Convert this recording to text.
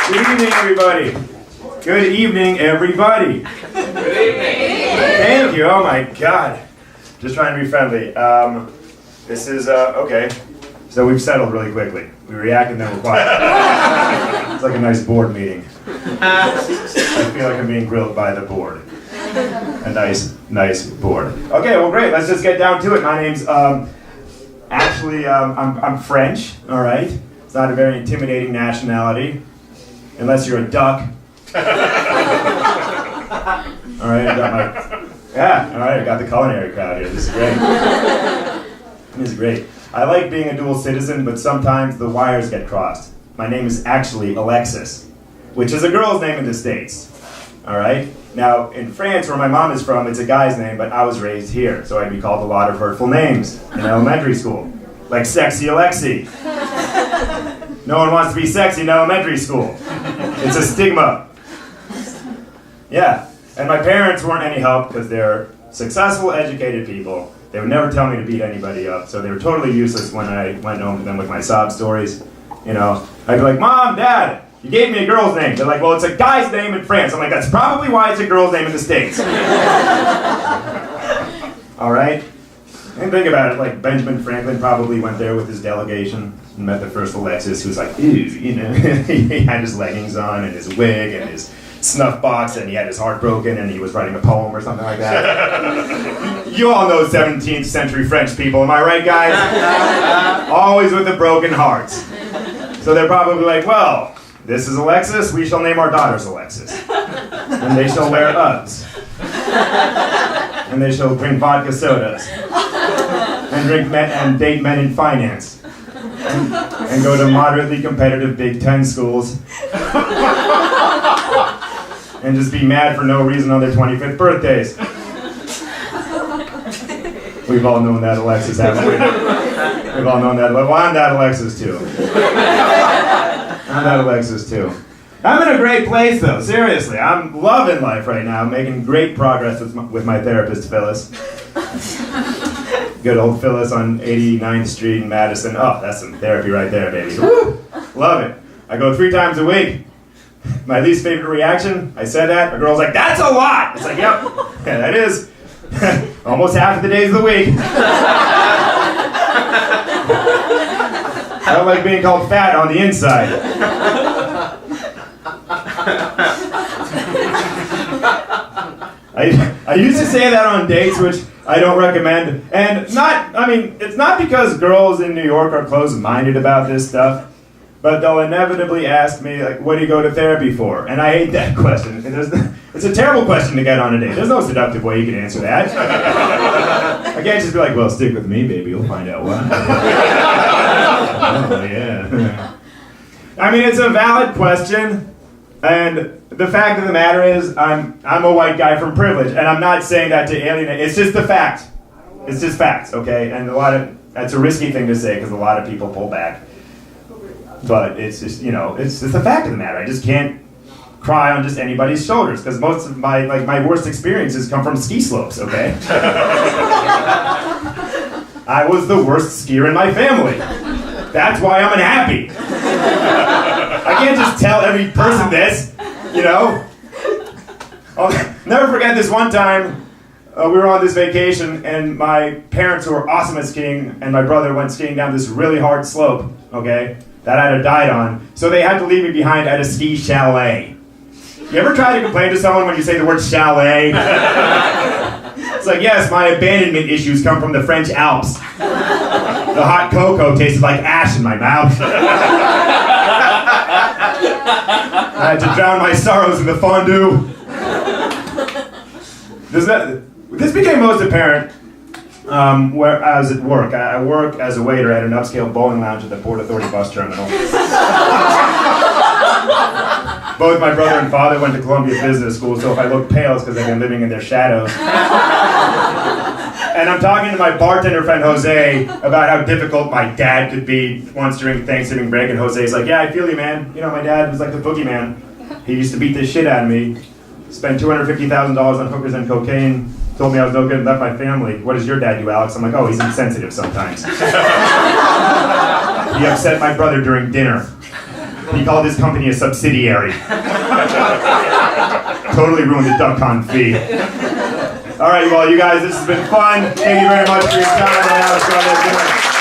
Good evening, everybody. Good evening, everybody. Good evening. Thank you. Oh my God. Just trying to be friendly. This is okay. So we've settled really quickly. We react and then we're quiet. It's like a nice board meeting. I feel like I'm being grilled by the board. A nice board. Okay, well great. Let's just get down to it. My name's actually I'm French. All right. It's not a very intimidating nationality, unless you're a duck. All right, I got the culinary crowd here. This is great. This is great. I like being a dual citizen, but sometimes the wires get crossed. My name is actually Alexis, which is a girl's name in the States. All right? Now, in France, where my mom is from, it's a guy's name, but I was raised here, so I'd be called a lot of hurtful names in elementary school, like Sexy Alexi. No one wants to be sexy in elementary school. It's a stigma. Yeah, and my parents weren't any help because they're successful, educated people. They would never tell me to beat anybody up, so they were totally useless when I went home to them with my sob stories. You know, I'd be like, Mom, Dad, you gave me a girl's name. They're like, well, it's a guy's name in France. I'm like, that's probably why it's a girl's name in the States. All right? And think about it, like Benjamin Franklin probably went there with his delegation and met the first Alexis, who was like, ew, you know, he had his leggings on and his wig and his snuff box and he had his heart broken and he was writing a poem or something like that. You all know 17th century French people, am I right, guys? Always with the broken hearts. So they're probably like, well, this is Alexis, we shall name our daughters Alexis. And they shall wear Uggs. And they shall drink vodka sodas. And date men in finance. And go to moderately competitive Big Ten schools. And just be mad for no reason on their 25th birthdays. We've all known that Alexis, haven't we? We've all known that. Well, I'm that Alexis too. I'm that Alexis too. I'm in a great place though, seriously. I'm loving life right now, making great progress with my therapist, Phyllis. Good old Phyllis on 89th Street in Madison. Oh, that's some therapy right there, baby. Woo! Love it. I go 3 times a week. My least favorite reaction, I said that, a girl's like, that's a lot! It's like, yep, yeah, that is. Almost half of the days of the week. I don't like being called fat on the inside. I used to say that on dates, which I don't recommend. And it's not because girls in New York are closed-minded about this stuff, but they'll inevitably ask me, like, what do you go to therapy for? And I hate that question. It's a terrible question to get on a date. There's no seductive way you can answer that. I can't just be like, well, stick with me, baby. You'll find out why. Oh, yeah. I mean, it's a valid question. And the fact of the matter is, I'm a white guy from privilege. And I'm not saying that to alienate. It's just the fact. It's just facts, okay? And that's a risky thing to say because a lot of people pull back. But it's just, you know, it's the fact of the matter. I just can't cry on just anybody's shoulders because most of my worst experiences come from ski slopes, okay? I was the worst skier in my family. That's why I'm unhappy. I can't just tell every person this, you know? I'll never forget this one time, we were on this vacation and my parents who were awesome at skiing and my brother went skiing down this really hard slope, okay? That I'd have died on. So they had to leave me behind at a ski chalet. You ever try to complain to someone when you say the word chalet? It's like, yes, my abandonment issues come from the French Alps. The hot cocoa tasted like ash in my mouth. I had to drown my sorrows in the fondue. This became most apparent where I was at work. I work as a waiter at an upscale bowling lounge at the Port Authority bus terminal. Both my brother and father went to Columbia Business School, so if I look pale, it's because they've been living in their shadows. And I'm talking to my bartender friend Jose about how difficult my dad could be once during Thanksgiving break, and Jose's like, yeah, I feel you, man. You know, my dad was like the boogeyman. He used to beat the shit out of me, spent $250,000 on hookers and cocaine, told me I was no good and left my family. What does your dad do, Alex? I'm like, oh, he's insensitive sometimes. He upset my brother during dinner. He called his company a subsidiary. Totally ruined the DuckCon fee. All right, well, you guys, this has been fun. Thank you very much for your time.